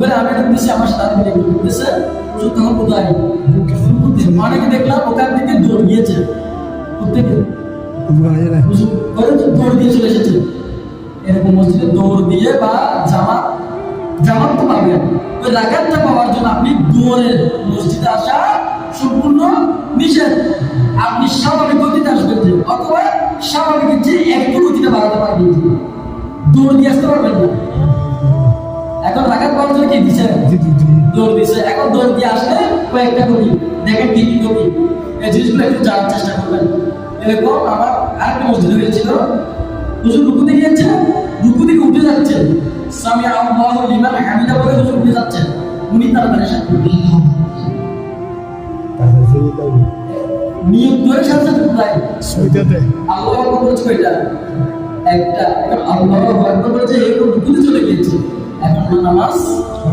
আমি দেখতেছি আমার সাথে ঘুরতেছে হুজুর তখন কোথায় অনেকে দেখলাম ওখান থেকে দৌড় গিয়েছে প্রত্যেকে হুজুর দৌড় দিয়ে চলে এসেছে এরকম মসজিদে দৌড় দিয়ে বা জামাত তো পাবেন ওই রাকাতটা পাওয়ার জন্য আপনি দৌড়ে মসজিদে আসা সম্পূর্ণ নিষেধ। আপনি স্বাভাবিক গতিতে আসবেন যে অথবা স্বাভাবিক যে একটু গতিতে বাড়াতে পারবেন, দৌড় দিয়ে আসতে পারবেন না। এখন রাকাত পাওয়ার জন্য কি দিচ্ছে? দৌড় দিচ্ছে। এখন দৌড় দিয়ে আসলে কয়েকটা করি দেখেন কি কি করি, এই জিনিসগুলো একটু জানার চেষ্টা করবেন। এরকম আমার আরেকটা মসজিদ হয়েছিল, হুজুর রুকুতে গিয়েছে, রুকু থেকে উঠে যাচ্ছে, সামি আল্লাহু লিমান হামিদা বলে হুজুর উঠে যাচ্ছে, উনি তাড়াতাড়ি সাথে নিয়ত করে সাথে প্রায় আল্লাহু আকবার বলছে এটা একটা আল্লাহু আকবার বলছে এরকম রুকুতে চলে গিয়েছে, এখন নামাজ